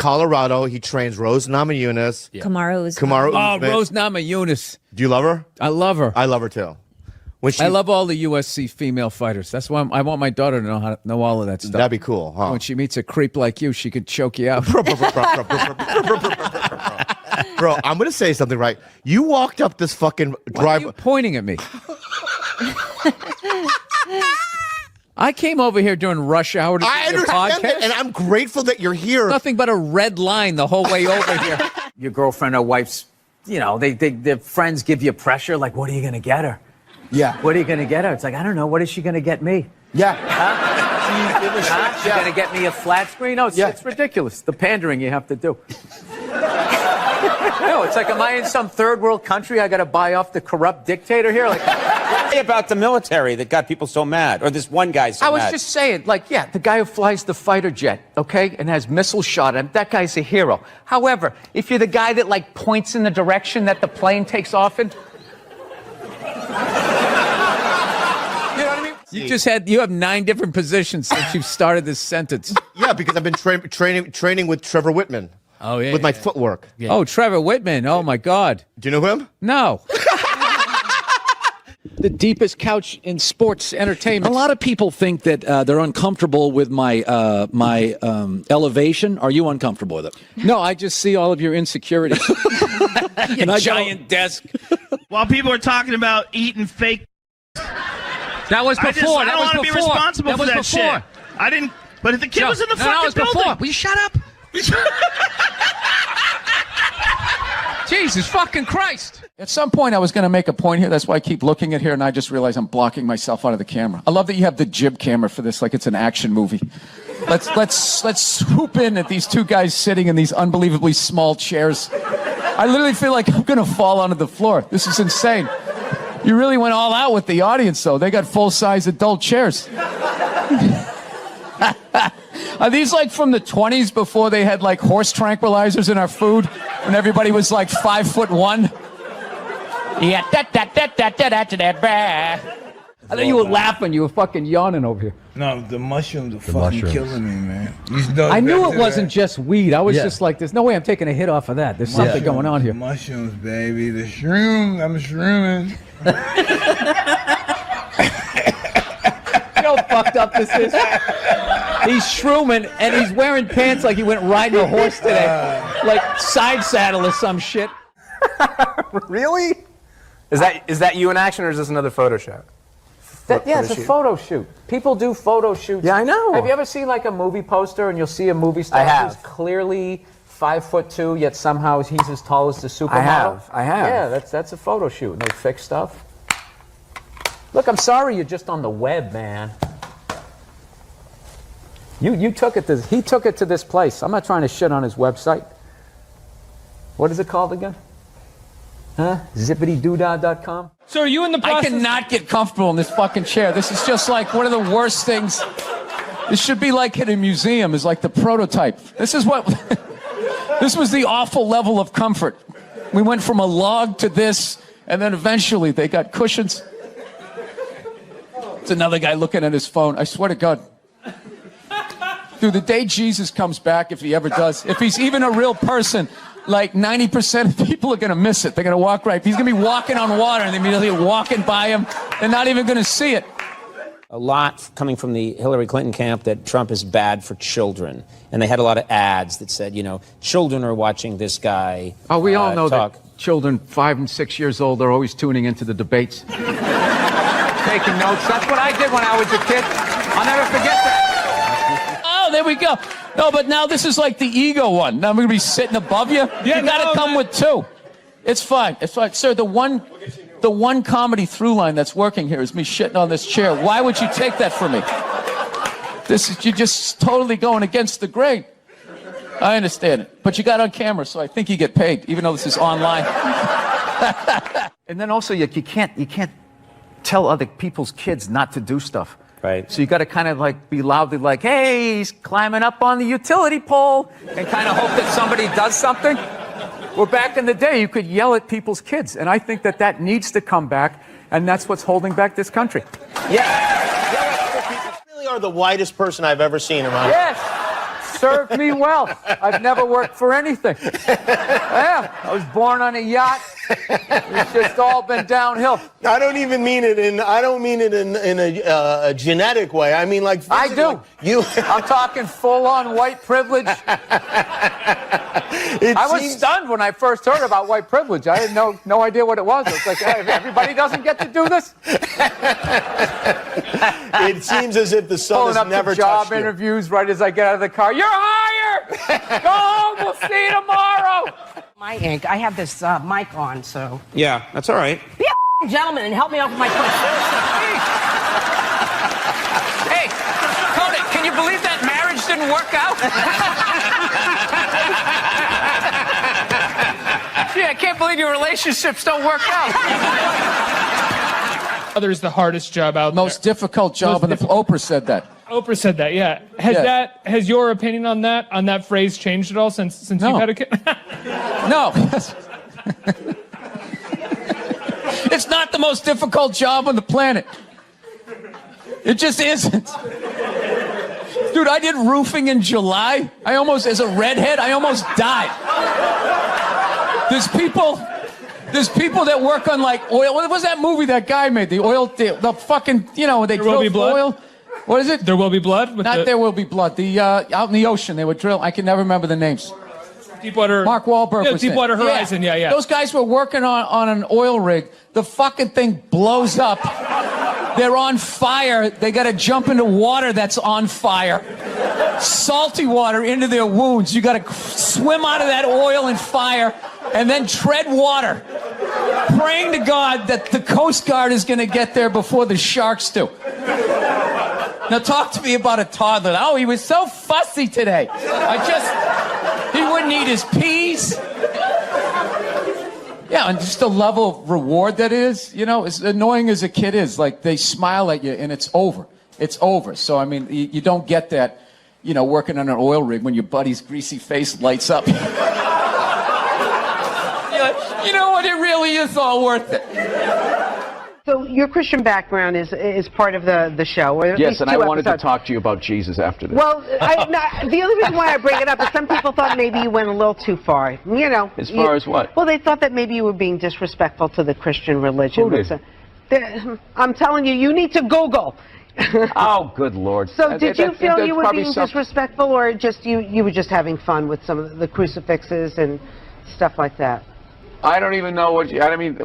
Colorado. He trains Rose Namajunas. Yeah. Kamaru Oh, Rose Namajunas. Do you love her? I love her. I love her too. I love all the USC female fighters. That's why I want my daughter to know how to know all of that stuff. That'd be cool, huh? When she meets a creep like you, she could choke you out. Bro, I'm gonna say something right. You walked up this fucking Why drive. are you pointing at me? I came over here during rush hour to I do your understand podcast. that, and I'm grateful that you're here. Nothing but a red line the whole way over here. Your girlfriend or wife's, you know, their friends give you pressure. Like, what are you gonna get her? Yeah. What are you gonna get her? It's like, I don't know. What is she gonna get me? Yeah. She's gonna get me a flat screen? No, it's ridiculous. The pandering you have to do. No, it's like, am I in some third world country? I got to buy off the corrupt dictator here? Like, about the military that got people so mad, or this one guy so mad. I was just saying, like, yeah, the guy who flies the fighter jet, okay, and has missiles shot at him, that guy's a hero. However, if you're the guy that, like, points in the direction that the plane takes off in, You have 9 different positions since you've started this sentence. Yeah, because I've been training with Trevor Whitman. Oh, yeah. With my footwork. Yeah. Oh, Trevor Whitman. Oh, my God. Do you know him? No. The deepest couch in sports entertainment. A lot of people think that they're uncomfortable with my elevation. Are you uncomfortable with it? No, I just see all of your insecurities. Your giant desk. While people are talking about eating fake. That was before. I don't want to be responsible for that shit. I didn't. But if the kid was in the fucking building. Before. Will you shut up? Jesus fucking Christ. At some point, I was going to make a point here. That's why I keep looking at here, and I just realized I'm blocking myself out of the camera. I love that you have the jib camera for this, like it's an action movie. Let's swoop in at these two guys sitting in these unbelievably small chairs. I literally feel like I'm going to fall onto the floor. This is insane. You really went all out with the audience, though. They got full-size adult chairs. Are these like from the 20s before they had like horse tranquilizers in our food when everybody was like 5'1"? Yeah, I thought you were laughing. You were fucking yawning over here. No, the mushrooms are fucking killing me, man. I knew it wasn't just weed. I was just like, there's no way I'm taking a hit off of that. There's something going on here. Mushrooms, baby. The shrooms. I'm shrooming. You know how fucked up this is? He's shrooming, and he's wearing pants like he went riding a horse today. Like side saddle or some shit. Really? Is that you in action, or is this another photo shoot? It's a photo shoot. People do photo shoots. Yeah, I know. Have you ever seen like a movie poster and you'll see a movie star who's clearly 5'2", yet somehow he's as tall as the supermodel? I have. Yeah, that's a photo shoot. And they fix stuff. Look, I'm sorry you're just on the web, man. He took it to this place. I'm not trying to shit on his website. What is it called again? Huh? Zippitydoodah.com? So are you in the process? I cannot get comfortable in this fucking chair. This is just like one of the worst things. This should be like in a museum, is like the prototype. This is what, this was the awful level of comfort. We went from a log to this, and then eventually they got cushions. It's another guy looking at his phone. I swear to God. Dude, the day Jesus comes back, if he ever does, if he's even a real person, like 90% of people are going to miss it. They're going to walk right. He's going to be walking on water, and they're immediately walking by him. They're not even going to see it. A lot coming from the Hillary Clinton camp that Trump is bad for children. And they had a lot of ads that said, you know, children are watching this guy Oh, we all know talk. that children 5 and 6 years old are always tuning into the debates. Taking notes. That's what I did when I was a kid. I'll never forget that. Oh, there we go. No, but now this is like the ego one. Now I'm going to be sitting above you. Yeah, you got to come with 2. It's fine. It's fine. Sir, the one comedy through line that's working here is me shitting on this chair. Why would you take that from me? You're just totally going against the grain. I understand it. But you got on camera, so I think you get paid, even though this is online. And then also, you can't tell other people's kids not to do stuff. Right. So you got to kind of like be loudly like, hey, he's climbing up on the utility pole, and kind of hope that somebody does something. Well, back in the day, you could yell at people's kids, and I think that needs to come back, and that's what's holding back this country. Yeah. You really are the whitest person I've ever seen in my life. Yes. served me well. I've never worked for anything. Yeah, I was born on a yacht. It's just all been downhill. I don't even mean it in. I don't mean it in a genetic way. I mean like. I do. I'm talking full-on white privilege. I was stunned when I first heard about white privilege. I had no idea what it was. It's like, hey, everybody doesn't get to do this. It seems as if the sun Pulling has up never to job touched you. interviews right as I get out of the car. You're hired. Go home. We'll see you tomorrow. My ink. I have this mic on, so. Yeah, that's all right. Be a gentleman and help me out with my question. Hey, Kodak, can you believe that marriage didn't work out? Gee, I can't believe your relationships don't work out. Others the hardest job out there. Most difficult job, and Oprah said that. Oprah said that, yeah. Has your opinion on that phrase changed at all since you've had a kid? No. It's not the most difficult job on the planet. It just isn't. Dude, I did roofing in July. As a redhead, I almost died. There's people that work on like oil. What was that movie that guy made? The fucking, they drill oil. What is it? There Will Be Blood? There Will Be Blood. Out in the ocean, they would drill. I can never remember the names. Deepwater. Mark Wahlberg was Deepwater Horizon, yeah. Those guys were working on an oil rig. The fucking thing blows up. They're on fire. They got to jump into water that's on fire. Salty water into their wounds. You got to swim out of that oil and fire and then tread water, praying to God that the Coast Guard is going to get there before the sharks do. Now talk to me about a toddler. Oh, he was so fussy today. He wouldn't eat his peas. Yeah, and just the level of reward that is, as annoying as a kid is, like they smile at you and it's over. It's over. So, I mean, you don't get that, working on an oil rig when your buddy's greasy face lights up. You know what? It really is all worth it. So your Christian background is part of the show. Or at yes, least and two I wanted episodes. to talk to you about Jesus after this. Well, the only reason why I bring it up is some people thought maybe you went a little too far. As far as what? Well, they thought that maybe you were being disrespectful to the Christian religion. Who did? I'm telling you, you need to Google. Oh, good Lord. So did you feel you were being disrespectful, or just you were just having fun with some of the crucifixes and stuff like that? I don't even know what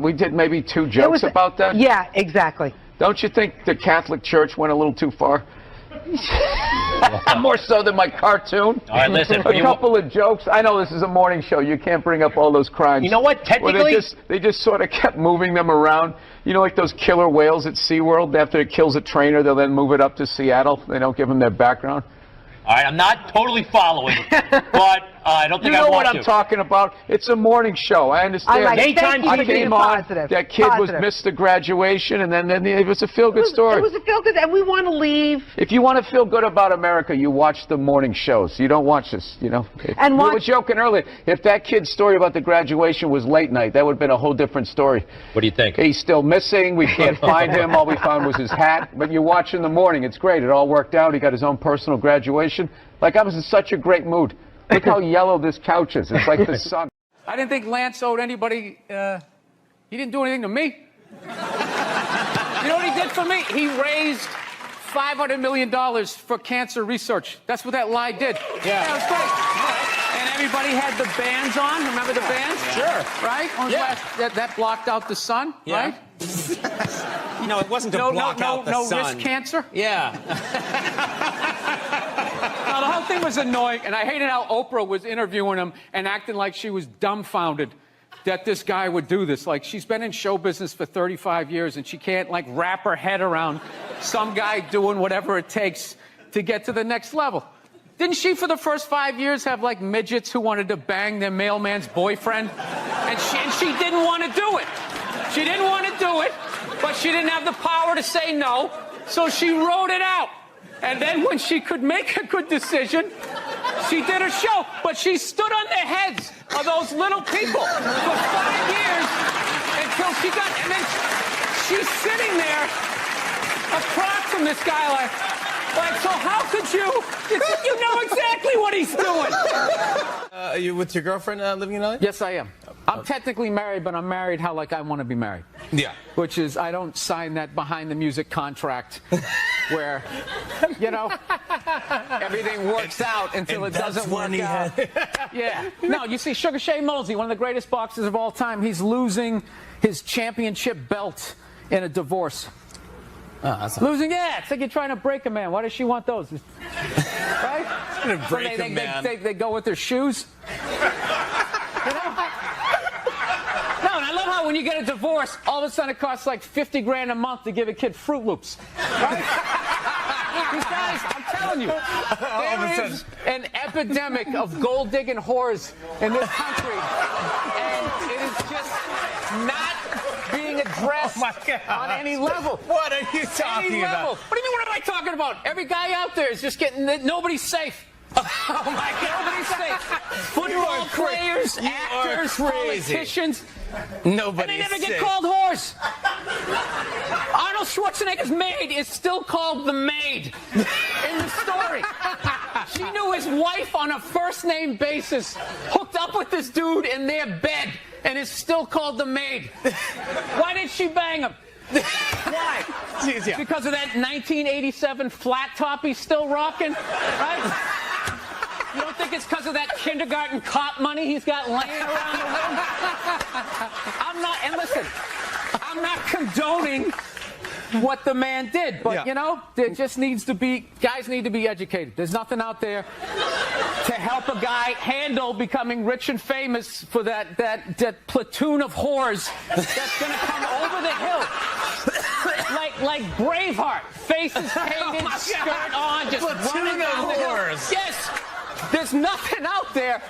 we did maybe 2 jokes about that. Yeah, exactly. Don't you think the Catholic Church went a little too far? More so than my cartoon. All right, listen. A couple of jokes. I know this is a morning show. You can't bring up all those crimes. You know what? Technically, they just sort of kept moving them around. Like those killer whales at SeaWorld. After it kills a trainer, they'll then move it up to Seattle. They don't give them their background. All right, I'm not totally following, but I don't think I want to. You know what I'm talking about? It's a morning show. I understand. I came on. That kid missed the graduation, and then it was a feel-good story. It was a feel-good, and we want to leave. If you want to feel good about America, you watch the morning shows. You don't watch this, We were joking earlier. If that kid's story about the graduation was late night, that would have been a whole different story. What do you think? He's still missing. We can't find him. All we found was his hat. But you watch in the morning. It's great. It all worked out. He got his own personal graduation. Like, I was in such a great mood. Look how yellow this couch is. It's like the sun. I didn't think Lance owed anybody. He didn't do anything to me. You know what he did for me? He raised $500 million for cancer research. That's what that lie did. Yeah, it was great. And everybody had the bands on. Remember the bands? Sure. Right? That blocked out the sun, right? It wasn't to block out the sun. No risk cancer? Yeah. Now, the whole thing was annoying, and I hated how Oprah was interviewing him and acting like she was dumbfounded that this guy would do this. Like, she's been in show business for 35 years, and she can't, wrap her head around some guy doing whatever it takes to get to the next level. Didn't she, for the first 5 years, have, midgets who wanted to bang their mailman's boyfriend? And she didn't want to do it. She didn't want to do it, but she didn't have the power to say no, so she wrote it out. And then when she could make a good decision, she did a show. But she stood on the heads of those little people for 5 years until she got... And then she's sitting there across from this guy like... Like, so how could you? You know exactly what he's doing. Are you with your girlfriend living in LA? Yes, I am. I'm technically married, but I'm married how like I want to be married. Yeah. Which is I don't sign that behind the music contract where, you know, everything works out until it doesn't work out. Yeah. No, you see Sugar Shane Mosley, one of the greatest boxers of all time, he's losing his championship belt in a divorce. Losing, yeah. It's like you're trying to break a man. Why does she want those? Right? Gonna break a man. They go with their shoes. You know? No, and I love how when you get a divorce, all of a sudden it costs like 50 grand a month to give a kid Fruit Loops. Right? These guys, I'm telling you, there is an epidemic of gold-digging whores in this country, and it is just not being addressed on any level. What are you talking about? What do you mean, what am I talking about? Every guy out there is just getting, nobody's safe. Oh my God. Nobody's safe. Football players, actors, politicians. Nobody's and they never safe. get called whores. Arnold Schwarzenegger's maid is still called the maid in the story. She knew his wife on a first-name basis, hooked up with this dude in their bed, and is still called the maid. Why did she bang him? Why? Because of that 1987 flat top he's still rocking, right? You don't think it's because of that kindergarten cop money he's got laying around the room? I'm not, and listen, I'm not condoning what the man did, but you know, there just needs to be, guys need to be educated. There's nothing out there to help a guy handle becoming rich and famous for that platoon of whores that's gonna come over the hill. Like Braveheart, faces painted, skirt on, just running down the hill. Yes, there's nothing out there.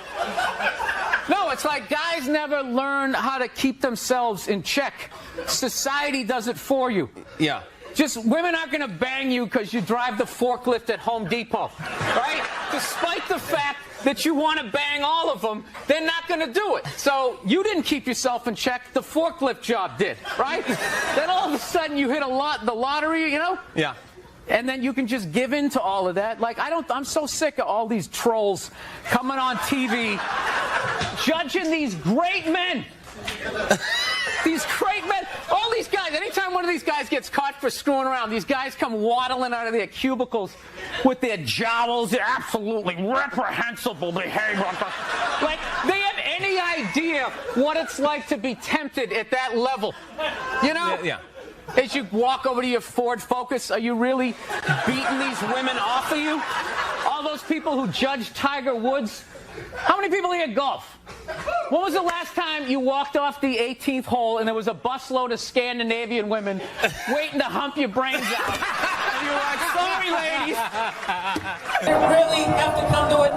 No, it's like guys never learn how to keep themselves in check. Society does it for you. Yeah. Just women aren't going to bang you because you drive the forklift at Home Depot, right? Despite the fact that you want to bang all of them, they're not going to do it. So you didn't keep yourself in check. The forklift job did, right? Then all of a sudden you hit the lottery, you know? Yeah. And then you can just give in to all of that. Like, I'm so sick of all these trolls coming on TV, judging these great men. These great men, all these guys, anytime one of these guys gets caught for screwing around, these guys come waddling out of their cubicles with their jowls, they're absolutely reprehensible behavior. Like, they have any idea what it's like to be tempted at that level. You know? Yeah. As you walk over to your Ford Focus, are you really beating these women off of you? All those people who judge Tiger Woods? How many people here golf? When was the last time you walked off the 18th hole and there was a busload of Scandinavian women waiting to hump your brains out? And you were like, sorry, ladies. You really have to come to it.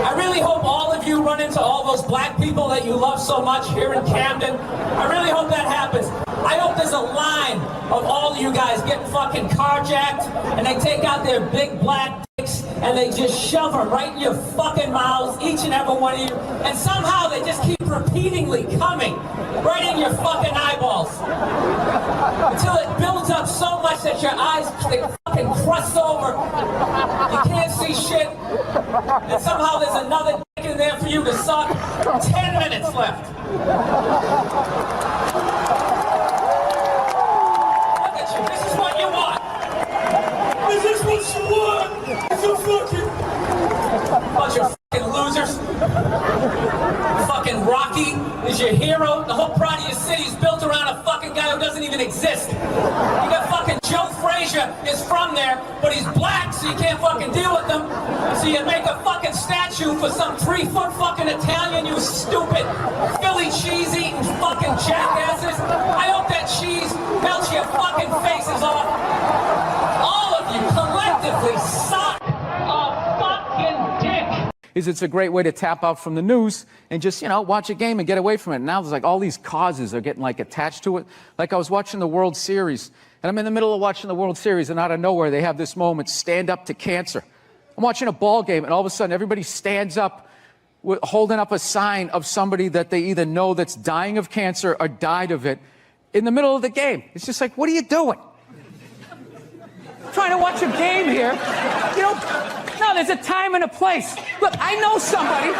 I really hope all of you run into all those black people that you love so much here in Camden. I really hope that happens. I hope there's a line of all of you guys getting fucking carjacked and they take out their big black dicks and they just shove them right in your fucking mouths, each and every one of you, and somehow they just keep repeatedly coming right in your fucking eyeballs until it builds up so much that your eyes, they fucking crust over, you can't see shit, and somehow there's another dick in there for you to suck. 10 minutes left. Look at you, this is what you want. Is this what you want? It's a fucking bunch of fucking losers. Fucking Rocky is your hero. The whole pride of your city is built around a fucking guy who doesn't even exist. You got fucking Joe Frazier is from there, but he's black, so you can't fucking deal with him. So you make a fucking statue for some 3-foot fucking Italian, you stupid Philly cheese eating fucking jackasses. I hope that cheese melts your fucking faces off. All of you collectively suck a fucking dick. It's a great way to tap out from the news and just, you know, watch a game and get away from it. Now there's like all these causes are getting like attached to it. Like I was watching the World Series and I'm in the middle of watching the World Series and out of nowhere they have this moment, stand up to cancer. I'm watching a ball game and all of a sudden everybody stands up holding up a sign of somebody that they either know that's dying of cancer or died of it in the middle of the game. It's just like, what are you doing? trying to watch a game here. You know, no, there's a time and a place. Look, I know somebody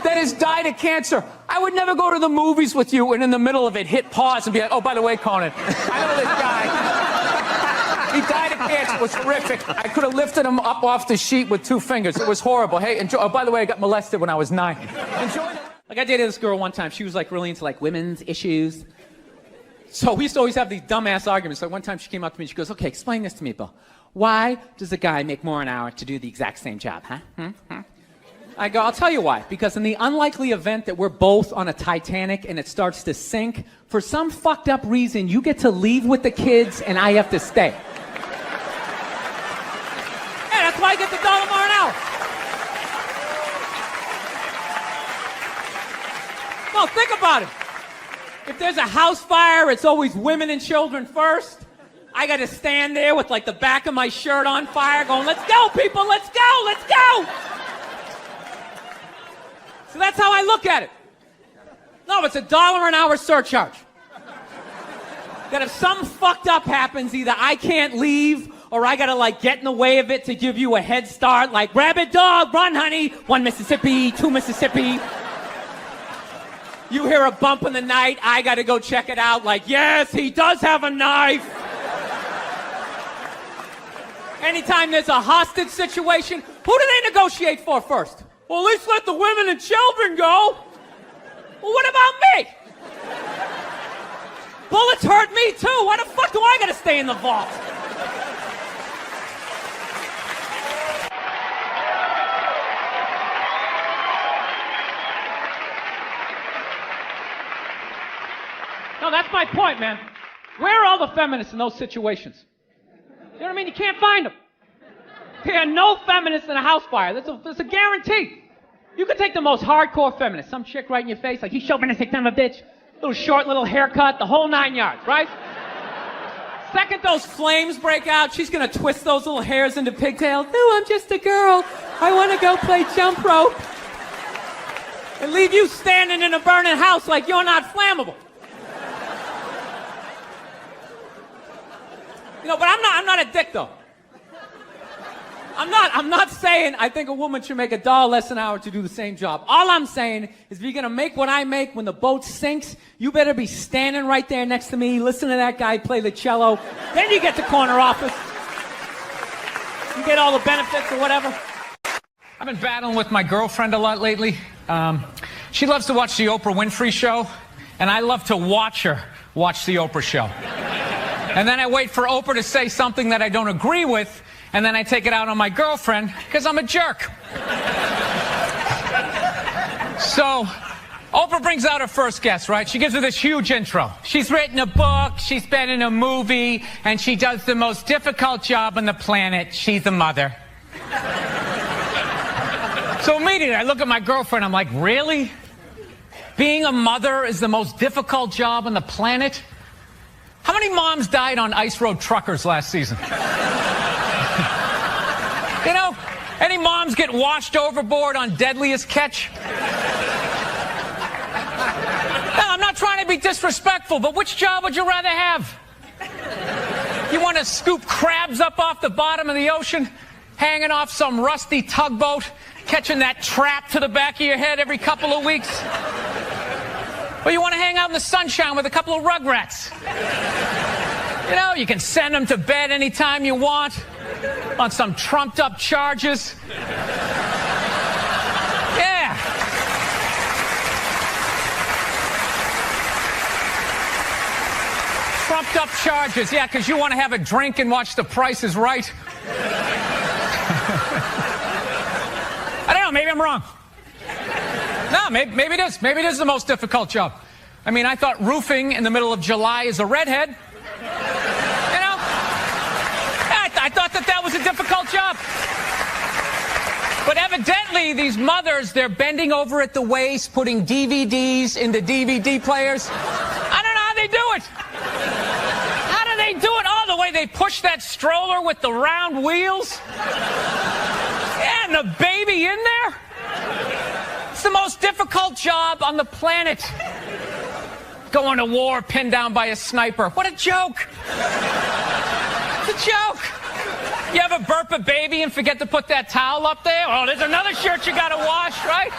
that has died of cancer. I would never go to the movies with you and in the middle of it hit pause and be like, oh, by the way, Conan, I know this guy. He died of cancer. It was horrific. I could have lifted him up off the sheet with 2 fingers. It was horrible. Hey, enjoy. Oh, by the way, I got molested when I was 9. Enjoy the... Like, I dated this girl one time. She was, like, really into, like, women's issues. So we used to always have these dumbass arguments. Like, one time she came up to me and she goes, okay, explain this to me, Bill. Why does a guy make more an hour to do the exact same job, huh? I go, I'll tell you why. Because in the unlikely event that we're both on a Titanic and it starts to sink, for some fucked up reason, you get to leave with the kids and I have to stay. Yeah, that's why I get the $1 more an hour. No, think about it. If there's a house fire, it's always women and children first. I got to stand there with like the back of my shirt on fire going, let's go, people, let's go, let's go. So that's how I look at it. No, it's a $1 an hour surcharge. That if something fucked up happens, either I can't leave or I got to like get in the way of it to give you a head start, like rabid dog, run honey, 1 Mississippi, 2 Mississippi. You hear a bump in the night, I got to go check it out, like, yes, he does have a knife. Anytime there's a hostage situation, who do they negotiate for first? Well, at least let the women and children go. Well, what about me? Bullets hurt me too. Why the fuck do I gotta stay in the vault? No, that's my point, man. Where are all the feminists in those situations? You know what I mean? You can't find them. There are no feminists in a house fire. That's a guarantee. You could take the most hardcore feminist, some chick right in your face, like, he's chauvinistic son of a bitch, little short, little haircut, the whole 9 yards, right? Second those flames break out, she's gonna twist those little hairs into pigtails. No, I'm just a girl. I want to go play jump rope. And leave you standing in a burning house like you're not flammable. You know, but I'm not a dick, though. I'm not saying I think a woman should make $1 less an hour to do the same job. All I'm saying is if you're going to make what I make when the boat sinks, you better be standing right there next to me, listen to that guy play the cello. Then you get the corner office. You get all the benefits or whatever. I've been battling with my girlfriend a lot lately. She loves to watch the Oprah Winfrey Show, and I love to watch her watch the Oprah Show. And then I wait for Oprah to say something that I don't agree with, and then I take it out on my girlfriend because I'm a jerk. So Oprah brings out her first guest, right? She gives her this huge intro. She's written a book, she's been in a movie, and she does the most difficult job on the planet. She's a mother. So immediately I look at my girlfriend, I'm like, really? Being a mother is the most difficult job on the planet? How many moms died on ice road truckers last season? You know, any moms get washed overboard on Deadliest Catch? No, I'm not trying to be disrespectful, but which job would you rather have? You want to scoop crabs up off the bottom of the ocean, hanging off some rusty tugboat, catching that trap to the back of your head every couple of weeks? Or you want to hang out in the sunshine with a couple of rugrats? You know, you can send them to bed anytime you want on some trumped up charges. Yeah. Trumped up charges, yeah, because you want to have a drink and watch The Price is Right. I don't know, maybe I'm wrong. No, maybe it is. Maybe it is the most difficult job. I mean, I thought roofing in the middle of July is a redhead. You know? I thought that was a difficult job. But evidently, these mothers, they're bending over at the waist, putting DVDs into DVD players. I don't know how they do it. How do they do it? Oh, the way they push that stroller with the round wheels. Yeah, and the baby in there. It's the most difficult job on the planet. Going to war, pinned down by a sniper. What a joke. It's a joke. You ever burp a baby and forget to put that towel up there? Oh, there's another shirt you gotta wash, right?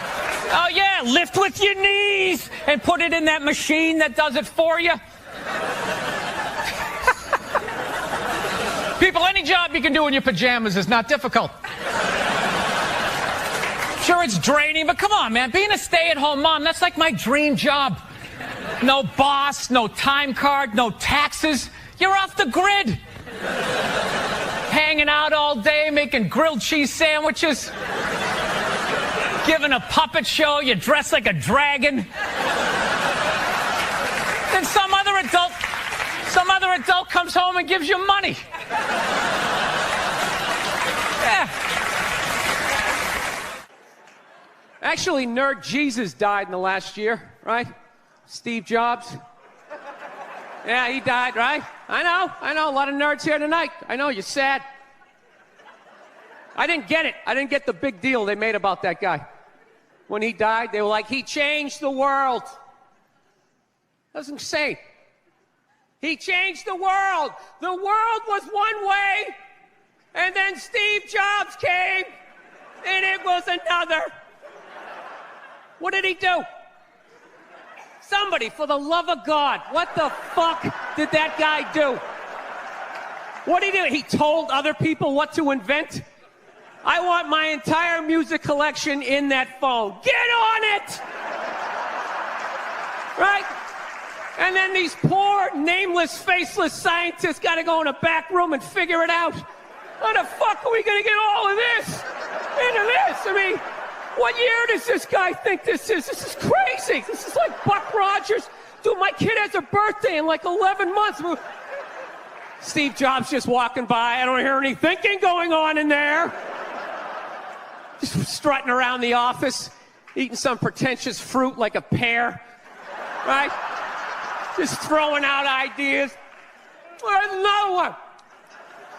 Oh yeah, lift with your knees and put it in that machine that does it for you. People, any job you can do in your pajamas is not difficult. Sure, it's draining, but come on, man. Being a stay-at-home mom, that's like my dream job. No boss, no time card, no taxes. You're off the grid. Hanging out all day, making grilled cheese sandwiches. Giving a puppet show, you dress like a dragon. Then some other adult comes home and gives you money. Yeah. Actually, Nerd Jesus died in the last year, right? Steve Jobs. Yeah, he died, right? I know. A lot of nerds here tonight. I know, you're sad. I didn't get it. I didn't get the big deal they made about that guy. When he died, they were like, he changed the world. That was insane. He changed the world. The world was one way, and then Steve Jobs came, and it was another. What did he do? Somebody, for the love of God, what the fuck did that guy do? What did he do? He told other people what to invent? I want my entire music collection in that phone. Get on it! Right? And then these poor, nameless, faceless scientists got to go in a back room and figure it out. How the fuck are we going to get all of this into this? I mean, what year does this guy think this is? This is crazy. This is like Buck Rogers. Dude, my kid has a birthday in like 11 months. Steve Jobs just walking by. I don't hear any thinking going on in there. Just strutting around the office, eating some pretentious fruit like a pear. Right? Just throwing out ideas. There's another one.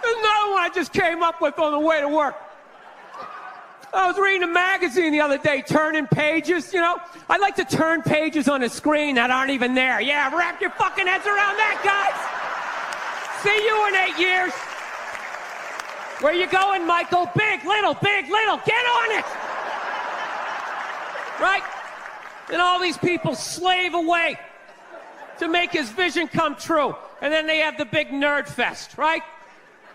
There's another one I just came up with on the way to work. I was reading a magazine the other day, turning pages, you know. I like to turn pages on a screen that aren't even there. Yeah, wrap your fucking heads around that, guys. See you in 8 years. Where you going, Michael? Big, little, get on it. Right? And all these people slave away to make his vision come true. And then they have the big nerd fest, right?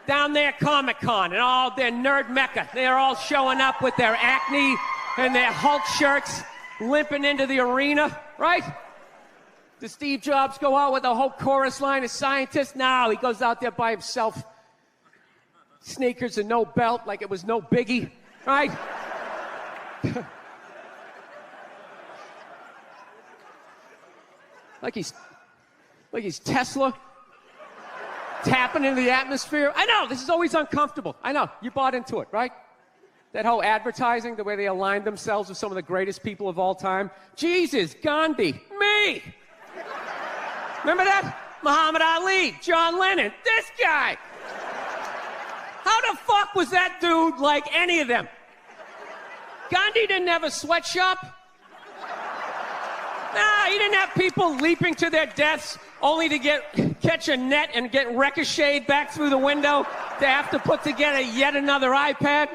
Down there, Comic-Con, and all their nerd mecca. They're all showing up with their Acne and their Hulk shirts, limping into the arena, right? Does Steve Jobs go out with a whole chorus line of scientists? No, he goes out there by himself. Sneakers and no belt, like it was no biggie, right? like he's Tesla. Tapping into the atmosphere. I know, this is always uncomfortable. I know, you bought into it, right? That whole advertising, the way they aligned themselves with some of the greatest people of all time. Jesus, Gandhi, me. Remember that? Muhammad Ali, John Lennon, this guy. How the fuck was that dude like any of them? Gandhi didn't have a sweatshop. Nah, he didn't have people leaping to their deaths only to catch a net and get ricocheted back through the window to have to put together yet another iPad.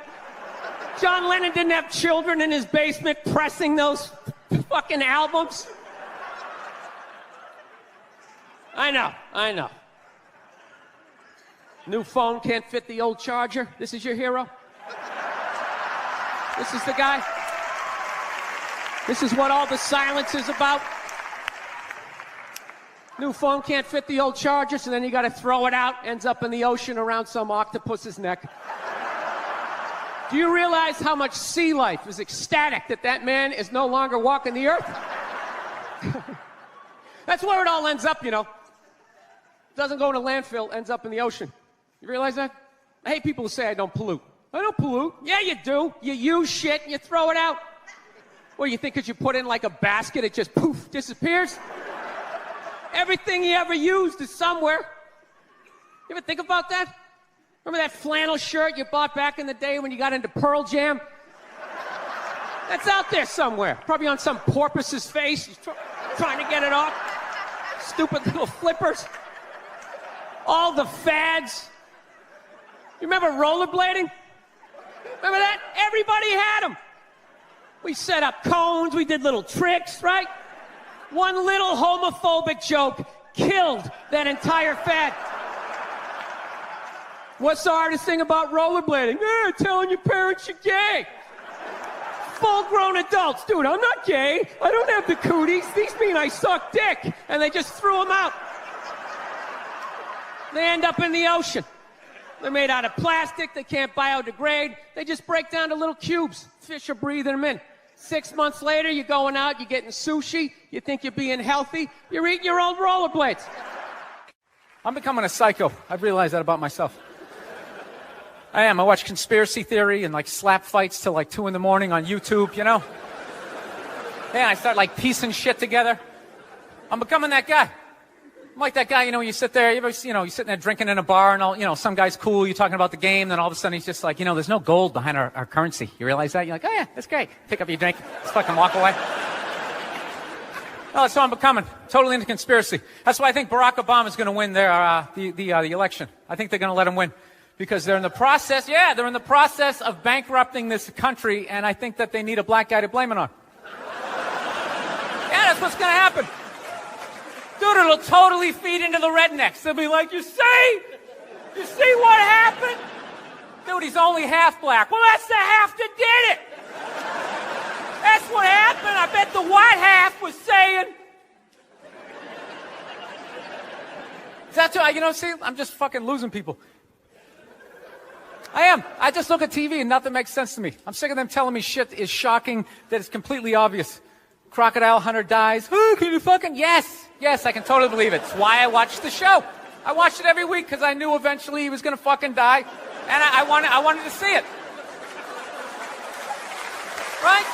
John Lennon didn't have children in his basement pressing those fucking albums. I know. New phone can't fit the old charger. This is your hero? This is the guy? This is what all the silence is about? New phone can't fit the old charger, so then you gotta throw it out, ends up in the ocean around some octopus's neck. Do you realize how much sea life is ecstatic that man is no longer walking the earth? That's where it all ends up, you know. Doesn't go in a landfill, ends up in the ocean. You realize that? I hate people who say I don't pollute. I don't pollute. Yeah, you do. You use shit and you throw it out. Well, you think because you put it in like a basket, it just poof, disappears? Everything you ever used is somewhere. You ever think about that? Remember that flannel shirt you bought back in the day when you got into Pearl Jam? That's out there somewhere. Probably on some porpoise's face. He's trying to get it off. Stupid little flippers. All the fads. You remember rollerblading? Remember that? Everybody had them. We set up cones, we did little tricks, right? One little homophobic joke killed that entire fad. What's the hardest thing about rollerblading? Telling your parents you're gay. Full-grown adults. Dude, I'm not gay. I don't have the cooties. These mean I suck dick. And they just threw them out. They end up in the ocean. They're made out of plastic. They can't biodegrade. They just break down to little cubes. Fish are breathing them in. 6 months later, you're going out, you're getting sushi. You think you're being healthy. You're eating your own rollerblades. I'm becoming a psycho. I've realized that about myself. I am. I watch conspiracy theory and like slap fights till like 2 a.m. on YouTube, you know? Yeah, I start like piecing shit together. I'm becoming that guy. I'm like that guy, you know, you sit there, you're sitting there drinking in a bar and all, you know, some guy's cool, you're talking about the game, then all of a sudden he's just like, you know, there's no gold behind our currency. You realize that? You're like, oh yeah, that's great. Pick up your drink, just fucking walk away. Oh, that's what I'm becoming. Totally into conspiracy. That's why I think Barack Obama is going to win the election. I think they're going to let him win. Because they're in the process of bankrupting this country, and I think that they need a black guy to blame it on. Yeah, that's what's going to happen. Dude, it'll totally feed into the rednecks. They'll be like, you see what happened? Dude, he's only half black. Well, that's the half that did it. That's what happened. I bet the white half was saying. That's what, you know, see, I'm just fucking losing people. I am. I just look at TV and nothing makes sense to me. I'm sick of them telling me shit is shocking that is completely obvious. Crocodile hunter dies. Oh, can you fucking... Yes, I can totally believe it. It's why I watched the show. I watched it every week because I knew eventually he was going to fucking die. And I wanted to see it. Right?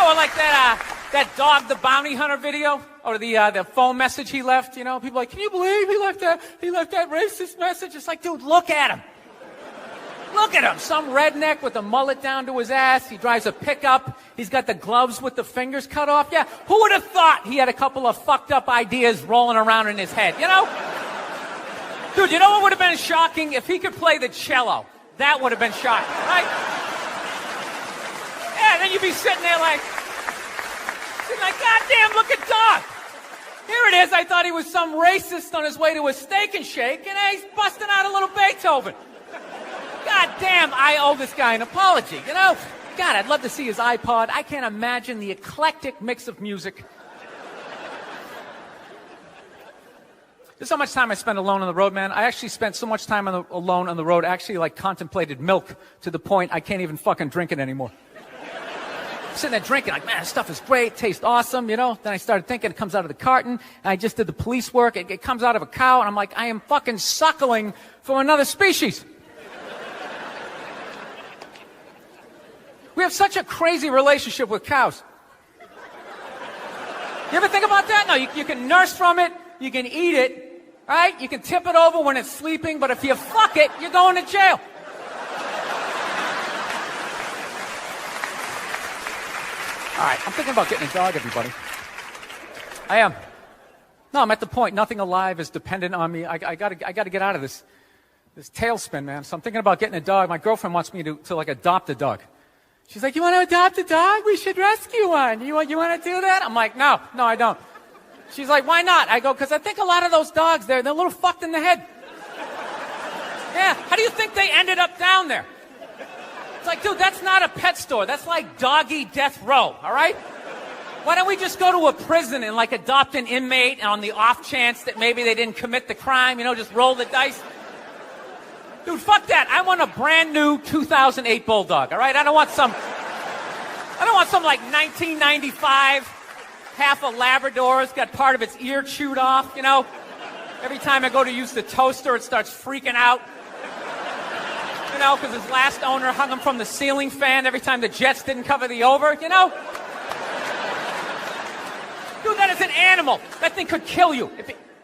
Oh, I like that dog, the bounty hunter video, or the phone message he left. You know, people are like, can you believe he left that racist message? It's like, dude, look at him. Look at him. Some redneck with a mullet down to his ass. He drives a pickup. He's got the gloves with the fingers cut off. Yeah, who would have thought he had a couple of fucked up ideas rolling around in his head, you know? Dude, you know what would have been shocking? If he could play the cello. That would have been shocking, right? Yeah, then you'd be sitting there like, goddamn, look at Doc. Here it is. I thought he was some racist on his way to a steak and shake, and he's busting out a little Beethoven. God damn, I owe this guy an apology, you know? God, I'd love to see his iPod. I can't imagine the eclectic mix of music. There's so much time I spend alone on the road, man. I actually spent so much time alone on the road, I actually like contemplated milk to the point I can't even fucking drink it anymore. I'm sitting there drinking, like, man, this stuff is great, tastes awesome, you know? Then I started thinking it comes out of the carton, and I just did the police work, it comes out of a cow, and I'm like, I am fucking suckling from another species. We have such a crazy relationship with cows. You ever think about that? No, you can nurse from it, you can eat it, right? You can tip it over when it's sleeping, but if you fuck it, you're going to jail. All right, I'm thinking about getting a dog, everybody. I am. No, I'm at the point. Nothing alive is dependent on me. I gotta get out of this tailspin, man. So I'm thinking about getting a dog. My girlfriend wants me to like adopt a dog. She's like, you want to adopt a dog? We should rescue one. You want to do that? I'm like, no, I don't. She's like, why not? I go, because I think a lot of those dogs, they're a little fucked in the head. Yeah, how do you think they ended up down there? It's like, dude, that's not a pet store. That's like doggy death row, all right? Why don't we just go to a prison and like adopt an inmate on the off chance that maybe they didn't commit the crime, you know, just roll the dice? Dude, fuck that. I want a brand new 2008 Bulldog, all right? I don't want some like 1995, half a Labrador. It's got part of its ear chewed off, you know? Every time I go to use the toaster, it starts freaking out. You know, because his last owner hung him from the ceiling fan every time the Jets didn't cover the over, you know? Dude, that is an animal. That thing could kill you.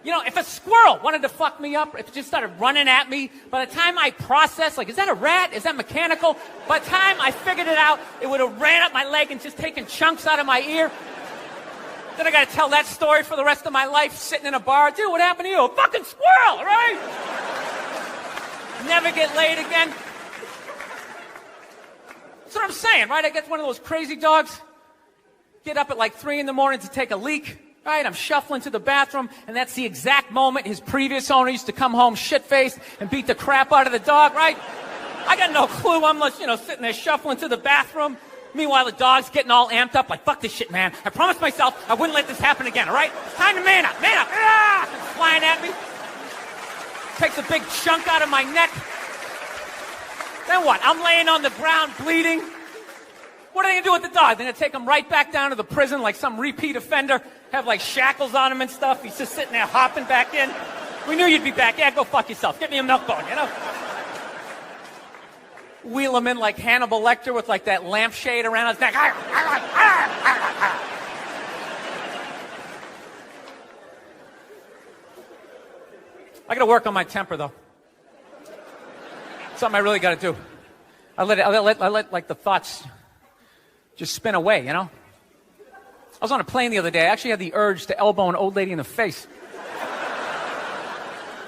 You know, if a squirrel wanted to fuck me up, if it just started running at me, by the time I processed, like, is that a rat? Is that mechanical? By the time I figured it out, it would have ran up my leg and just taken chunks out of my ear. Then I got to tell that story for the rest of my life, sitting in a bar. Dude, what happened to you? A fucking squirrel, right? Never get laid again. That's what I'm saying, right? I get one of those crazy dogs, get up at like 3 in the morning to take a leak. Right, I'm shuffling to the bathroom, and that's the exact moment his previous owner used to come home shit-faced and beat the crap out of the dog, right? I got no clue. I'm just, sitting there shuffling to the bathroom. Meanwhile, the dog's getting all amped up, like, fuck this shit, man. I promised myself I wouldn't let this happen again, all right? It's time to man up, man up. Ah! It's flying at me. Takes a big chunk out of my neck. Then what? I'm laying on the ground bleeding. What are they going to do with the dog? They're going to take him right back down to the prison like some repeat offender, have like shackles on him and stuff. He's just sitting there hopping back in. We knew you'd be back. Yeah, go fuck yourself. Get me a milk bone, Wheel him in like Hannibal Lecter with like that lampshade around his neck. I got to work on my temper, though. Something I really got to do. I let like the thoughts just spin away, I was on a plane the other day. I actually had the urge to elbow an old lady in the face. It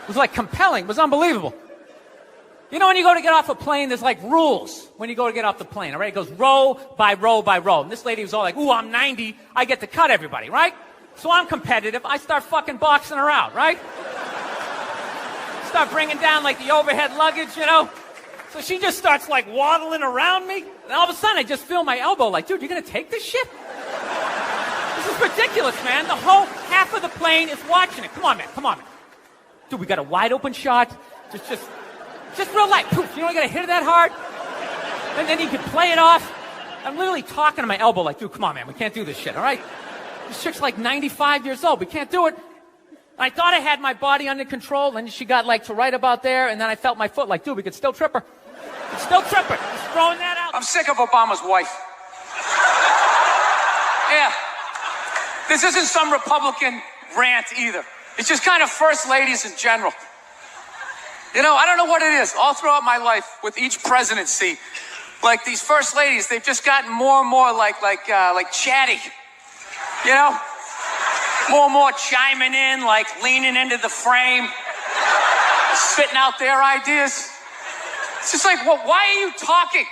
was like compelling. It was unbelievable. When you go to get off a plane, there's like rules when you go to get off the plane, all right? It goes row by row by row. And this lady was all like, ooh, I'm 90. I get to cut everybody, right? So I'm competitive. I start fucking boxing her out, right? Start bringing down like the overhead luggage, So she just starts like waddling around me. And all of a sudden I just feel my elbow like, dude, you're going to take this shit? This is ridiculous, man. The whole half of the plane is watching it. Come on, man. Dude, we got a wide open shot. Just real light. Poof. You got to hit it that hard. And then you can play it off. I'm literally talking to my elbow like, dude, come on, man. We can't do this shit, all right? This chick's like 95 years old. We can't do it. I thought I had my body under control, and she got like to right about there, and then I felt my foot like, dude, we could still trip her. Just throwing that out. I'm sick of Obama's wife. Yeah. This isn't some Republican rant either. It's just kind of first ladies in general. I don't know what it is. All throughout my life, with each presidency, like these first ladies, they've just gotten more and more like chatty. More and more chiming in, like leaning into the frame, spitting out their ideas. It's just like, well, why are you talking?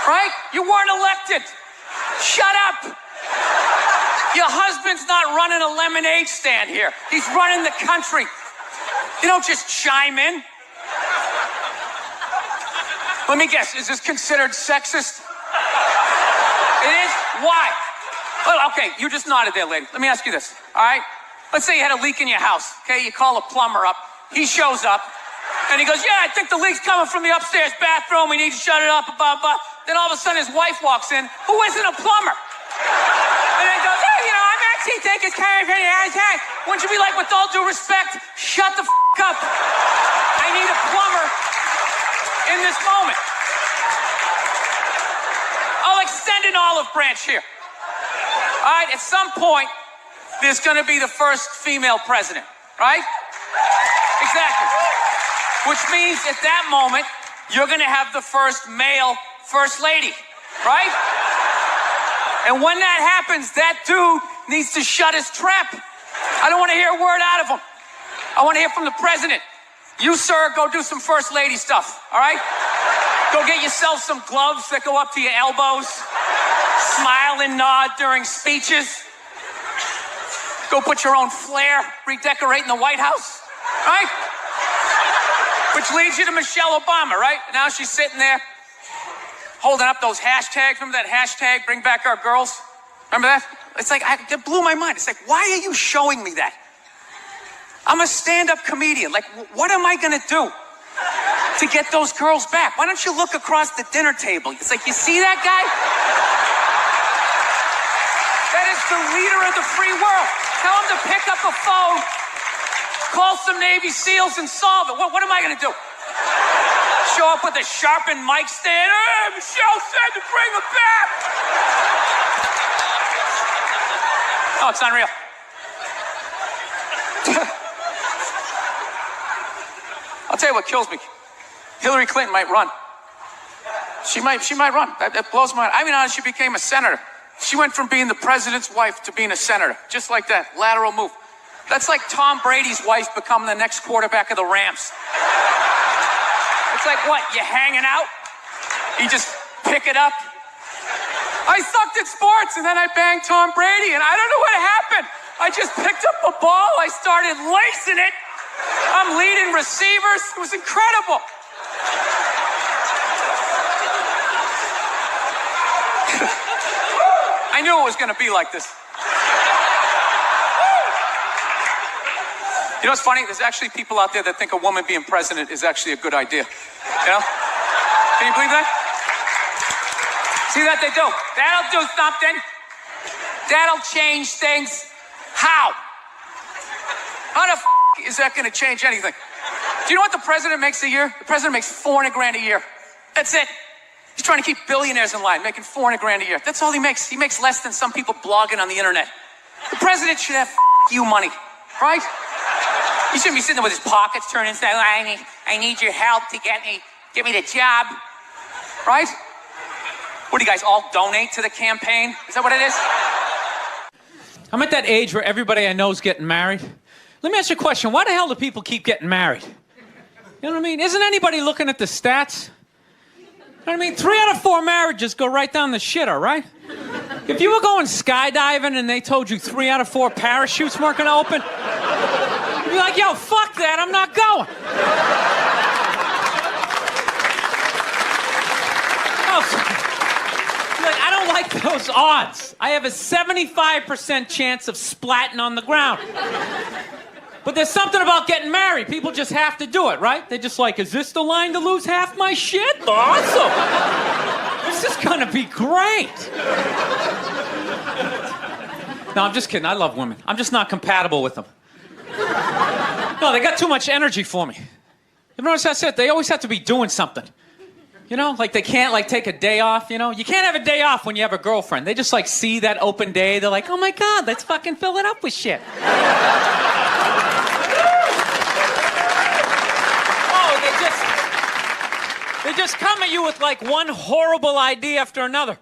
Right? You weren't elected. Shut up. Your husband's not running a lemonade stand here. He's running the country. You don't just chime in. Let me guess, is this considered sexist? It is? Why? Well, okay, you just nodded there, lady. Let me ask you this, all right? Let's say you had a leak in your house, okay? You call a plumber up. He shows up, and he goes, yeah, I think the leak's coming from the upstairs bathroom. We need to shut it up, blah, blah. Then all of a sudden his wife walks in, who isn't a plumber. And then goes, hey, I'm actually taking care of it. Wouldn't you be like, with all due respect, shut the up. I need a plumber in this moment. I'll extend an olive branch here. All right, at some point, there's going to be the first female president, right? Exactly. Which means at that moment, you're going to have the first male first lady, right? And when that happens, that dude needs to shut his trap. I don't want to hear a word out of him. I want to hear from the president. You, sir, go do some first lady stuff, all right? Go get yourself some gloves that go up to your elbows. Smile and nod during speeches. Go put your own flair redecorating the White House, right? Which leads you to Michelle Obama, right? Now she's sitting there holding up those hashtags. Remember that hashtag, bring back our girls? Remember that? It's like, it blew my mind. It's like, why are you showing me that? I'm a stand-up comedian. Like, what am I going to do to get those girls back? Why don't you look across the dinner table? It's like, you see that guy? That is the leader of the free world. Tell him to pick up a phone, call some Navy SEALs and solve it. What am I going to do? Show up with a sharpened mic stand? Hey, Michelle said to bring him back. Oh, it's unreal. tell you what kills me. Hillary Clinton might run. She might run. That blows my mind. I mean, honestly, she became a senator. She went from being the president's wife to being a senator. Just like that. Lateral move. That's like Tom Brady's wife becoming the next quarterback of the Rams. It's like, what, you hanging out? You just pick it up? I sucked at sports, and then I banged Tom Brady, and I don't know what happened. I just picked up a ball. I started lacing it. I'm leading receivers. It was incredible. I knew it was going to be like this. You know what's funny? There's actually people out there that think a woman being president is actually a good idea. You know? Can you believe that? See that they do? That'll do something. That'll change things. How? How the is that going to change anything? Do you know what the president makes a year? The president makes $400,000 a year. That's it. He's trying to keep billionaires in line, making $400,000 a year. That's all he makes. He makes less than some people blogging on the internet. The president should have you money, right? He shouldn't be sitting there with his pockets turned inside. I need your help to get me the job, right? What do you guys all donate to the campaign? Is that what it is? I'm at that age where everybody I know is getting married. Let me ask you a question. Why the hell do people keep getting married? You know what I mean? Isn't anybody looking at the stats? You know what I mean? 3 out of 4 marriages go right down the shitter, right? If you were going skydiving and they told you 3 out of 4 parachutes weren't going to open, you'd be like, yo, fuck that, I'm not going. Like, I don't like those odds. I have a 75% chance of splatting on the ground. But there's something about getting married. People just have to do it, right? They're just like, is this the line to lose half my shit? Awesome. This is gonna be great. No, I'm just kidding. I love women. I'm just not compatible with them. No, they got too much energy for me. You notice that's it? They always have to be doing something. You know, like they can't like take a day off, you know? You can't have a day off when you have a girlfriend. They just like see that open day. They're like, oh my God, let's fucking fill it up with shit. They just come at you with like one horrible idea after another.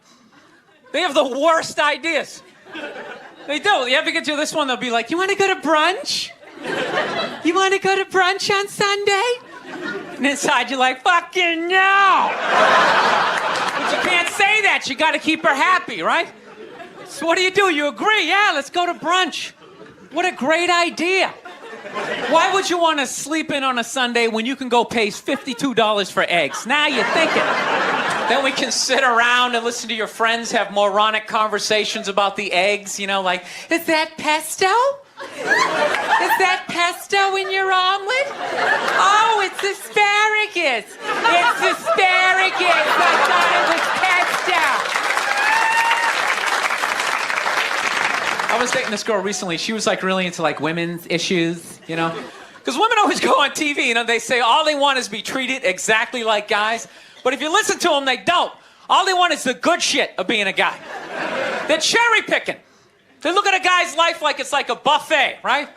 They have the worst ideas. They do. You ever get to this one, they'll be like, you want to go to brunch? You want to go to brunch on Sunday? And inside you're like, fucking no! But you can't say that. You got to keep her happy, right? So what do? You agree? Yeah, let's go to brunch. What a great idea. Why would you want to sleep in on a Sunday when you can go pay $52 for eggs? Now you're thinking. Then we can sit around and listen to your friends have moronic conversations about the eggs, you know, like, is that pesto? Is that pesto in your omelet? Oh, it's asparagus. It's asparagus. I thought it was pesto. I was dating this girl recently. She was like really into like women's issues, you know? Because women always go on TV, you know, they say all they want is to be treated exactly like guys. But if you listen to them, they don't. All they want is the good shit of being a guy. They're cherry picking. They look at a guy's life like it's like a buffet, right?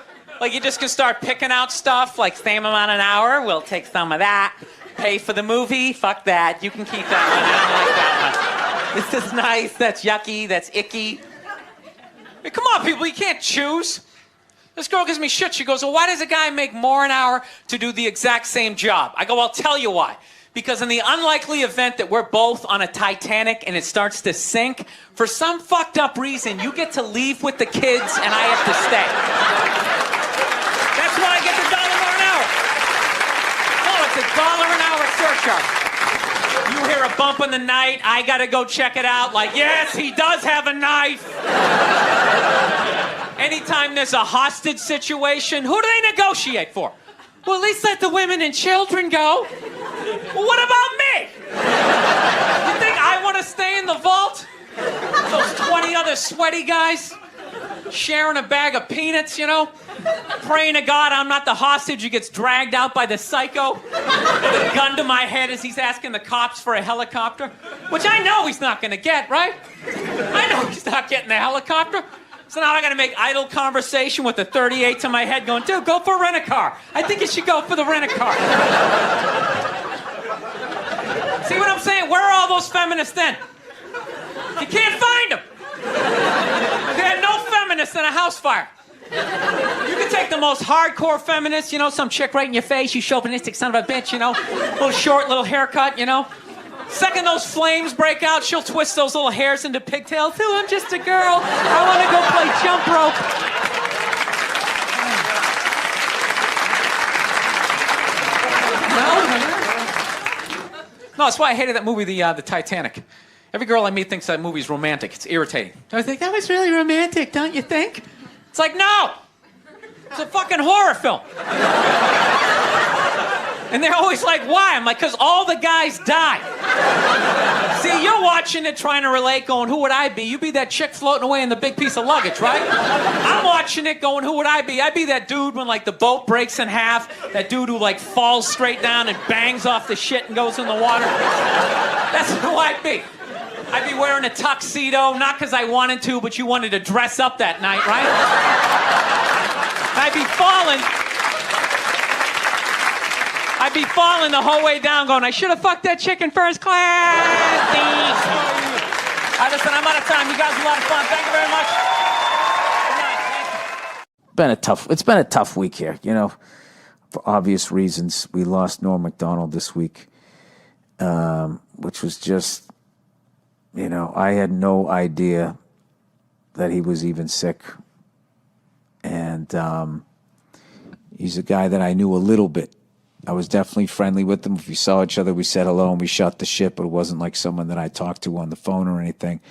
Like you just can start picking out stuff, like same amount an hour, we'll take some of that. Pay for the movie, fuck that. You can keep that one, I don't like that one. This is nice, that's yucky, that's icky. Hey, come on, people, you can't choose. This girl gives me shit. She goes, well, why does a guy make more an hour to do the exact same job? I go, I'll tell you why. Because in the unlikely event that we're both on a Titanic and it starts to sink, for some fucked up reason, you get to leave with the kids and I have to stay. That's why I get the $1 more an hour. No, it's a $1 an hour surcharge. You hear a bump in the night, I gotta go check it out. Like, yes, he does have a knife. Anytime there's a hostage situation, who do they negotiate for? Well, at least let the women and children go. Well, what about me? You think I want to stay in the vault? Those 20 other sweaty guys sharing a bag of peanuts, you know? Praying to God I'm not the hostage who gets dragged out by the psycho with a gun to my head as he's asking the cops for a helicopter, which I know he's not going to get, right? I know he's not getting the helicopter. So now I got to make idle conversation with the 38 to my head going, dude, go for rent-a-car. I think you should go for the rent-a-car. See what I'm saying? Where are all those feminists then? You can't find them. They had no feminists in a house fire. You can take the most hardcore feminist, some chick right in your face, you chauvinistic son of a bitch, little short, little haircut, Second those flames break out, she'll twist those little hairs into pigtails. Ooh, I'm just a girl. I want to go play jump rope. No, that's why I hated that movie, the Titanic. Every girl I meet thinks that movie's romantic. It's irritating. I think that was really romantic, don't you think? It's like, no! It's a fucking horror film. And they're always like, why? I'm like, because all the guys die. See, you're watching it trying to relate, going, who would I be? You'd be that chick floating away in the big piece of luggage, right? I'm watching it going, who would I be? I'd be that dude when, the boat breaks in half, that dude who, falls straight down and bangs off the shit and goes in the water. That's who I'd be. I'd be wearing a tuxedo, not because I wanted to, but you wanted to dress up that night, right? I'd be falling the whole way down going, I should have fucked that chick in first class. All right, listen, I'm out of time. You guys had a lot of fun. Thank you very much. It's been a tough week here, for obvious reasons. We lost Norm Macdonald this week, which was just, I had no idea that he was even sick. And he's a guy that I knew a little bit. I was definitely friendly with him. If we saw each other, we said hello and we shot the shit, but it wasn't like someone that I talked to on the phone or anything.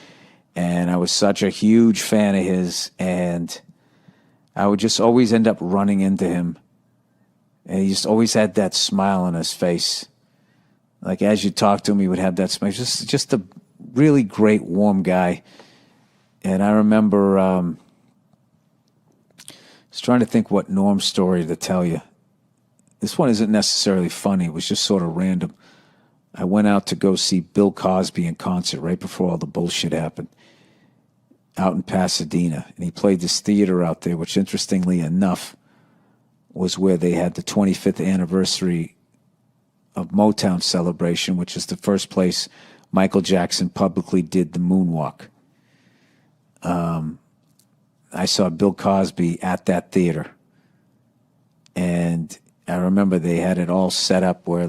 And I was such a huge fan of his, and I would just always end up running into him. And he just always had that smile on his face. Like, as you talk to him, he would have that smile. Just a really great, warm guy. And I remember, I was trying to think what Norm's story to tell you. This one isn't necessarily funny. It was just sort of random. I went out to go see Bill Cosby in concert right before all the bullshit happened out in Pasadena. And he played this theater out there, which interestingly enough was where they had the 25th anniversary of Motown celebration, which is the first place Michael Jackson publicly did the moonwalk. I saw Bill Cosby at that theater. And I remember they had it all set up where,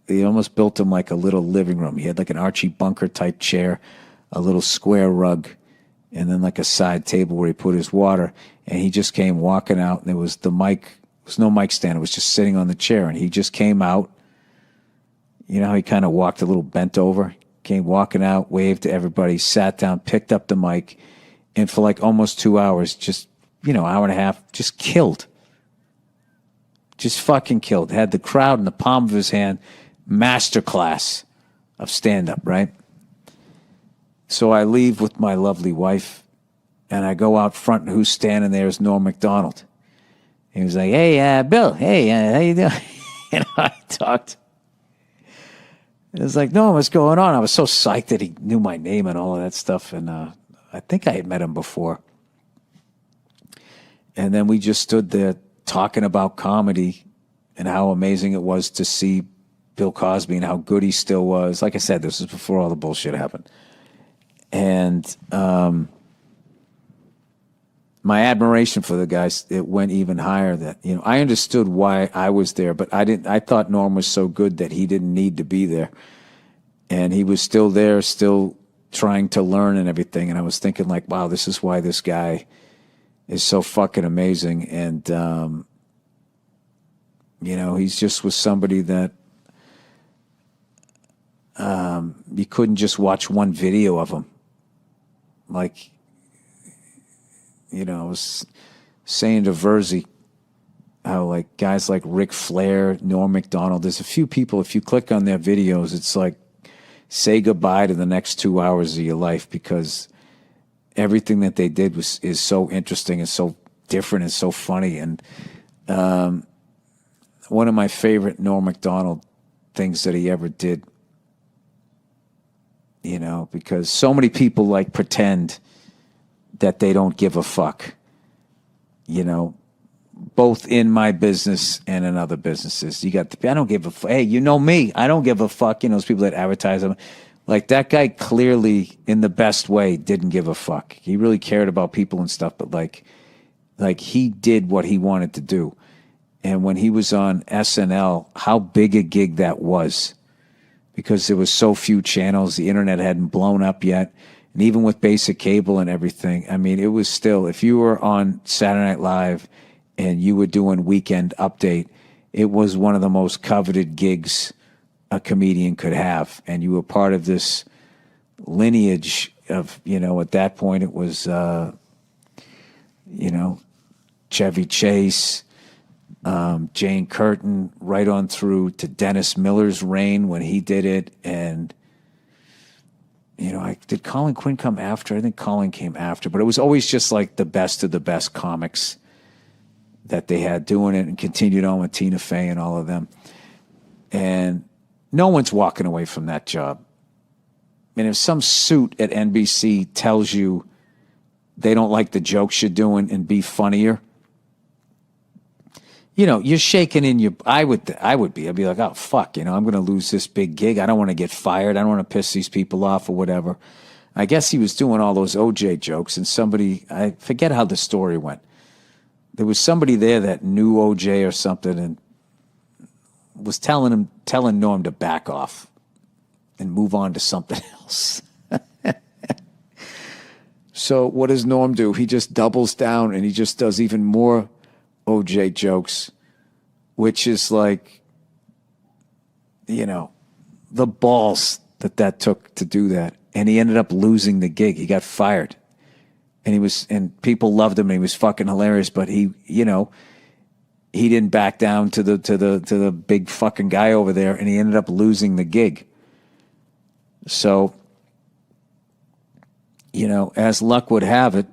they almost built him like a little living room. He had like an Archie Bunker type chair, a little square rug, and then like a side table where he put his water. And he just came walking out, and there was the mic. There was no mic stand. It was just sitting on the chair. And he just came out. You know how he kind of walked a little bent over? Came walking out, waved to everybody, sat down, picked up the mic, and for like almost 2 hours, just, hour and a half, just killed. Just fucking killed. Had the crowd in the palm of his hand. Masterclass of stand-up, right? So I leave with my lovely wife, and I go out front, and who's standing there is Norm Macdonald. He was like, hey, Bill, hey, how you doing? And I talked. It was like, Norm, what's going on? I was so psyched that he knew my name and all of that stuff, and I think I had met him before. And then we just stood there talking about comedy and how amazing it was to see Bill Cosby and how good he still was. Like I said, this was before all the bullshit happened. And my admiration for the guys, it went even higher. That I understood why I was there, but I thought Norm was so good that he didn't need to be there. And he was still there, still trying to learn and everything. And I was thinking like, wow, this is why this guy is so fucking amazing. And, he's just was somebody that you couldn't just watch one video of him. Like, I was saying to Verzi how like guys like Ric Flair, Norm Macdonald, there's a few people, if you click on their videos, it's like say goodbye to the next 2 hours of your life, because everything that they did is so interesting and so different and so funny. And one of my favorite Norm Macdonald things that he ever did, because so many people like pretend that they don't give a fuck. You know, both in my business and in other businesses. You got I don't give a fuck. Hey, you know me. I don't give a fuck. You know, those people that advertise them. Like, that guy clearly, in the best way, didn't give a fuck. He really cared about people and stuff, but like he did what he wanted to do. And when he was on SNL, how big a gig that was. Because there was so few channels, the internet hadn't blown up yet. And even with basic cable and everything, I mean, it was still, if you were on Saturday Night Live and you were doing Weekend Update, it was one of the most coveted gigs a comedian could have. And you were part of this lineage of, you know, at that point it was, you know, Chevy Chase, Jane Curtin, right on through to Dennis Miller's reign when he did it. And, you know, did Colin Quinn come after? I think Colin came after, but it was always just like the best of the best comics that they had doing it, and continued on with Tina Fey and all of them. And no one's walking away from that job. I mean, if some suit at NBC tells you they don't like the jokes you're doing and be funnier, you know, you're shaking in your, I'd be like, oh, fuck, you know, I'm going to lose this big gig. I don't want to get fired. I don't want to piss these people off or whatever. I guess he was doing all those OJ jokes, and somebody, I forget how the story went. There was somebody there that knew OJ or something and was telling Norm to back off and move on to something else. So what does Norm do? He just doubles down and he just does even more OJ jokes, which is like, you know, the balls that took to do that. And he ended up losing the gig. He got fired. And people loved him and he was fucking hilarious, but he, you know, he didn't back down to the big fucking guy over there, and he ended up losing the gig. So, you know, as luck would have it,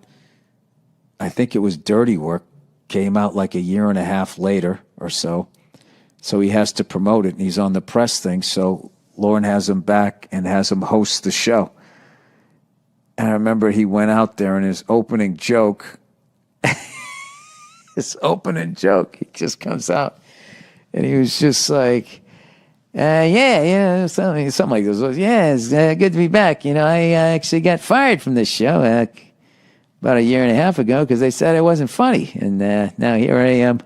I think it was Dirty Work, came out like a year and a half later or so. So he has to promote it, and he's on the press thing. So Lauren has him back and has him host the show. And I remember he went out there, and his opening joke, he just comes out. And he was just like, yeah, something like this. Yeah, it's good to be back. You know, I actually got fired from this show about a year and a half ago because they said I wasn't funny. And now here I am.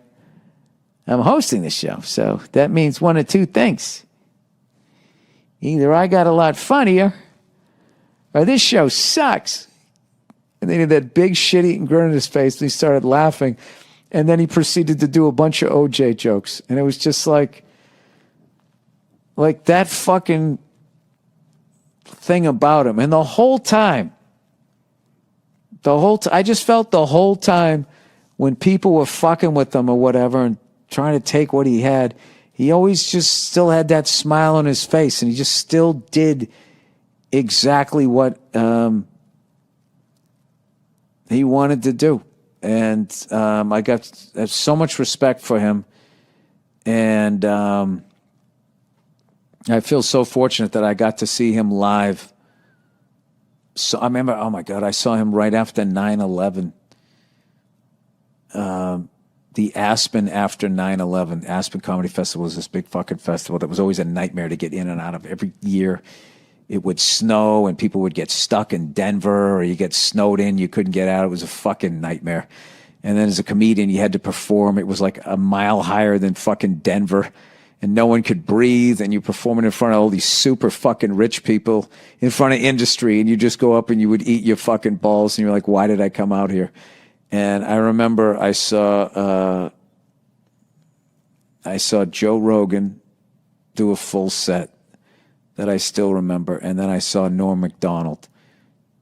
I'm hosting the show. So that means one of two things. Either I got a lot funnier, or this show sucks. And then he had that big shit-eating grin on his face, and he started laughing. And then he proceeded to do a bunch of OJ jokes. And it was just like that fucking thing about him. And the whole time, I just felt the whole time when people were fucking with him or whatever and trying to take what he had, he always just still had that smile on his face, and he just still did exactly what he wanted to do. And I got so much respect for him. And I feel so fortunate that I got to see him live. So I remember, oh my God, I saw him right after 9/11. The Aspen after 9/11. Aspen Comedy Festival was this big fucking festival that was always a nightmare to get in and out of. Every year it would snow and people would get stuck in Denver, or you get snowed in, you couldn't get out. It was a fucking nightmare. And then as a comedian, you had to perform. It was like a mile higher than fucking Denver, and no one could breathe, and you performing in front of all these super fucking rich people in front of industry, and you just go up and you would eat your fucking balls, and you're like, why did I come out here? And I remember I saw Joe Rogan do a full set that I still remember, and then I saw Norm Macdonald.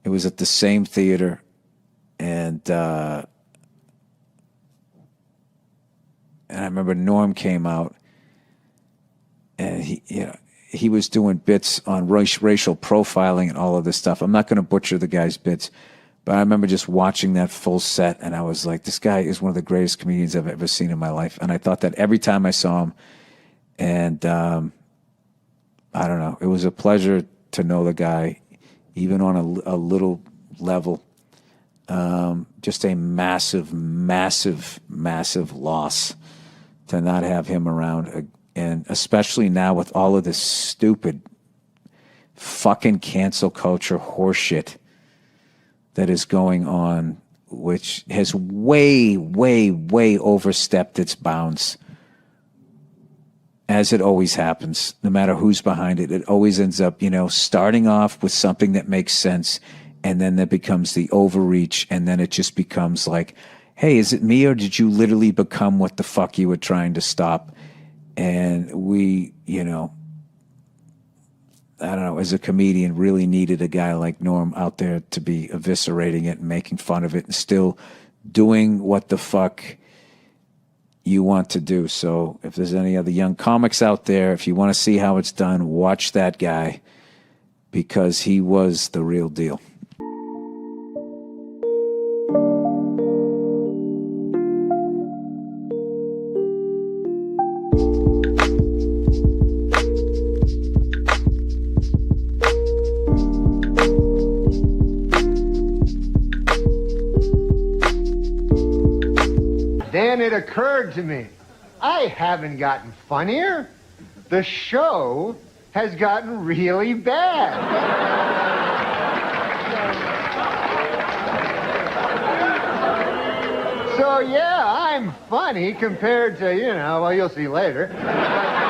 It was at the same theater, and I remember Norm came out, and he was doing bits on racial profiling and all of this stuff. I'm not going to butcher the guy's bits, but I remember just watching that full set, and I was like, this guy is one of the greatest comedians I've ever seen in my life. And I thought that every time I saw him. And I don't know. It was a pleasure to know the guy, even on a little level. Just a massive, massive, massive loss to not have him around. And especially now with all of this stupid fucking cancel culture horseshit that is going on, which has way, way, way overstepped its bounds. As it always happens, no matter who's behind it, it always ends up, starting off with something that makes sense, and then that becomes the overreach, and then it just becomes like, hey, is it me, or did you literally become what the fuck you were trying to stop? And we, I don't know, as a comedian, really needed a guy like Norm out there to be eviscerating it and making fun of it and still doing what the fuck you want to do. So if there's any other young comics out there, if you want to see how it's done, watch that guy, because he was the real deal. Then it occurred to me, I haven't gotten funnier. The show has gotten really bad. So yeah, I'm funny compared to, well, you'll see later. But